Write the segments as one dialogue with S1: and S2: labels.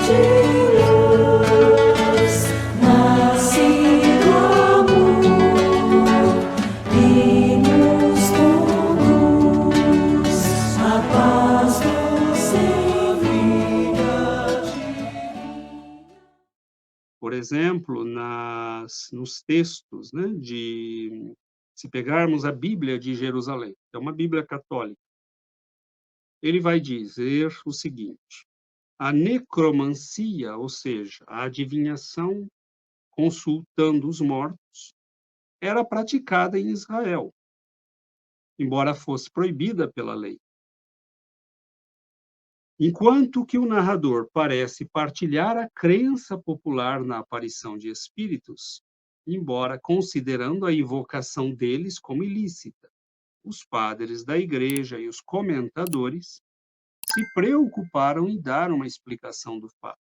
S1: de luz, nasce do amor e nos conduz à paz doce vida divina.
S2: Por exemplo, nos textos, né, se pegarmos a Bíblia de Jerusalém, que é uma Bíblia católica, ele vai dizer o seguinte: a necromancia, ou seja, a adivinhação consultando os mortos, era praticada em Israel, embora fosse proibida pela lei. Enquanto que o narrador parece partilhar a crença popular na aparição de espíritos, embora considerando a invocação deles como ilícita, os padres da igreja e os comentadores se preocuparam em dar uma explicação do fato.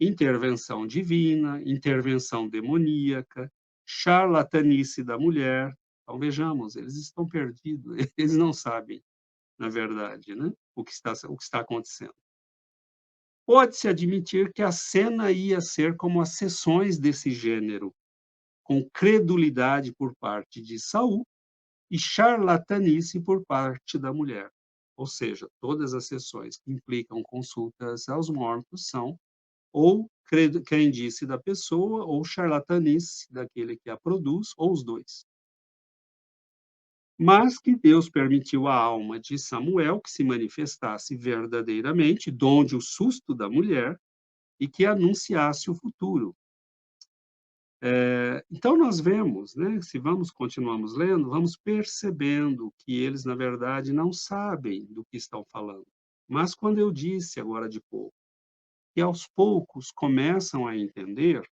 S2: Intervenção divina, intervenção demoníaca, charlatanice da mulher. Então vejamos, eles estão perdidos, eles não sabem, na verdade, né, o que está acontecendo. Pode-se admitir que a cena ia ser como as sessões desse gênero, com credulidade por parte de Saul e charlatanice por parte da mulher. Ou seja, todas as sessões que implicam consultas aos mortos são ou crendice da pessoa ou charlatanice daquele que a produz, ou os dois. Mas que Deus permitiu à alma de Samuel que se manifestasse verdadeiramente, donde o susto da mulher, e que anunciasse o futuro. Então nós vemos, né, se continuamos lendo, vamos percebendo que eles, na verdade, não sabem do que estão falando. Mas quando eu disse agora de pouco, que aos poucos começam a entender,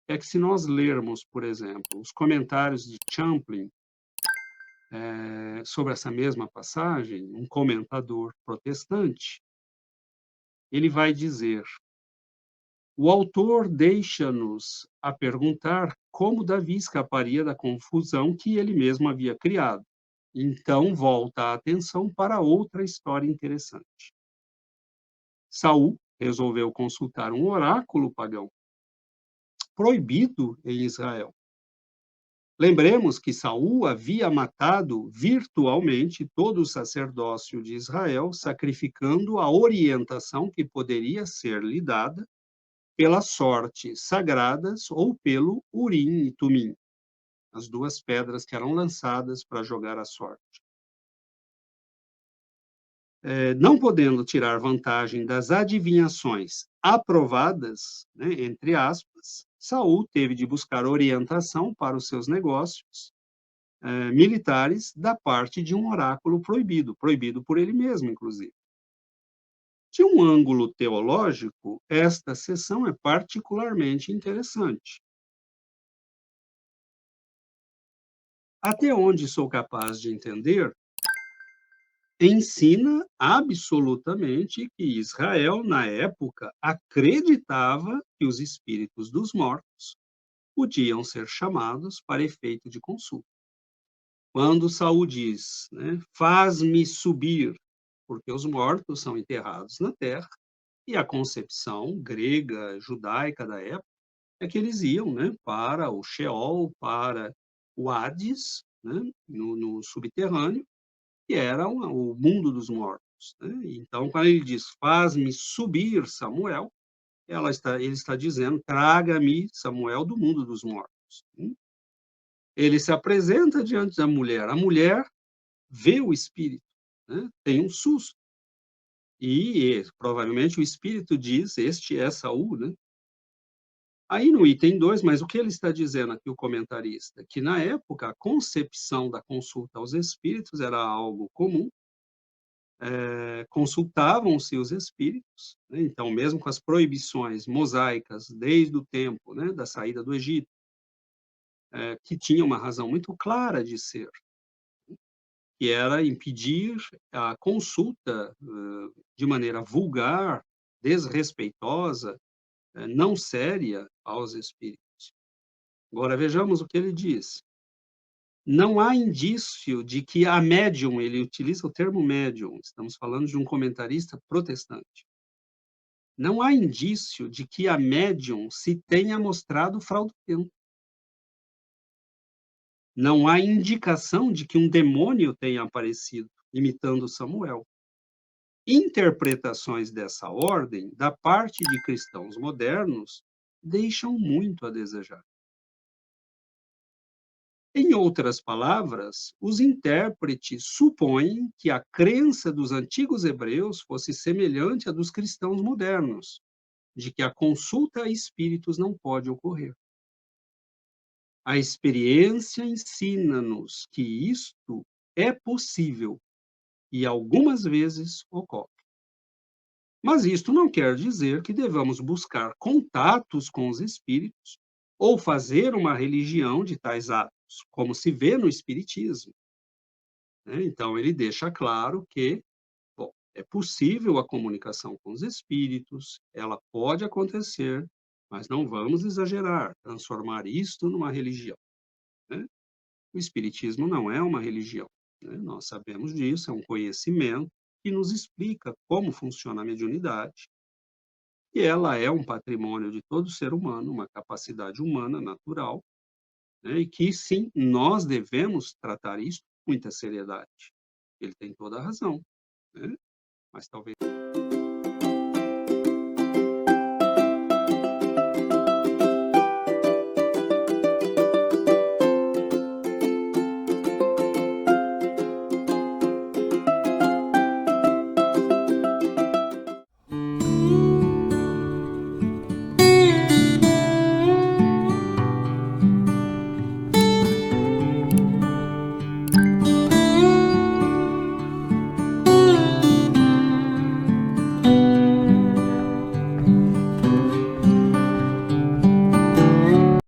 S2: é que se nós lermos, por exemplo, os comentários de Champlin sobre essa mesma passagem, um comentador protestante, ele vai dizer: o autor deixa-nos a perguntar como Davi escaparia da confusão que ele mesmo havia criado. Então volta a atenção para outra história interessante. Saul resolveu consultar um oráculo pagão, proibido em Israel. Lembremos que Saul havia matado virtualmente todo o sacerdócio de Israel, sacrificando a orientação que poderia ser lhe dada pelas sortes sagradas ou pelo Urim e Tumim, as duas pedras que eram lançadas para jogar a sorte. Não podendo tirar vantagem das adivinhações aprovadas, né, entre aspas, Saul teve de buscar orientação para os seus negócios militares da parte de um oráculo proibido, proibido por ele mesmo, inclusive. De um ângulo teológico, esta seção é particularmente interessante. Até onde sou capaz de entender, ensina absolutamente que Israel, na época, acreditava que os espíritos dos mortos podiam ser chamados para efeito de consulta. Quando Saul diz, né, faz-me subir, porque os mortos são enterrados na terra, e a concepção grega, judaica da época, é que eles iam, né, para o Sheol, para o Hades, né, no subterrâneo, que era o mundo dos mortos, né? Então, quando ele diz, faz-me subir, Samuel, ele está dizendo, traga-me, Samuel, do mundo dos mortos. Né? Ele se apresenta diante da mulher, a mulher vê o espírito, né? Tem um susto, e provavelmente o espírito diz, este é Saul, né? Aí no item 2, mas o que ele está dizendo aqui, o comentarista? Que na época a concepção da consulta aos espíritos era algo comum, consultavam-se os espíritos, né? Então mesmo com as proibições mosaicas desde o tempo, né, da saída do Egito, que tinha uma razão muito clara de ser, que era impedir a consulta de maneira vulgar, desrespeitosa, não séria aos espíritos. Agora vejamos o que ele diz. Não há indício de que a médium, ele utiliza o termo médium, estamos falando de um comentarista protestante. Não há indício de que a médium se tenha mostrado fraudulenta. Não há indicação de que um demônio tenha aparecido, imitando Samuel. Interpretações dessa ordem, da parte de cristãos modernos, deixam muito a desejar. Em outras palavras, os intérpretes supõem que a crença dos antigos hebreus fosse semelhante à dos cristãos modernos, de que a consulta a espíritos não pode ocorrer. A experiência ensina-nos que isto é possível e algumas vezes ocorre. Mas isto não quer dizer que devamos buscar contatos com os espíritos ou fazer uma religião de tais atos, como se vê no Espiritismo, né? Então, ele deixa claro que, bom, é possível a comunicação com os espíritos, ela pode acontecer, mas não vamos exagerar, transformar isto numa religião, né? O Espiritismo não é uma religião, né? Nós sabemos disso, é um conhecimento que nos explica como funciona a mediunidade, e ela é um patrimônio de todo ser humano, uma capacidade humana natural, né? E que, sim, nós devemos tratar isso com muita seriedade. Ele tem toda a razão, né? Mas talvez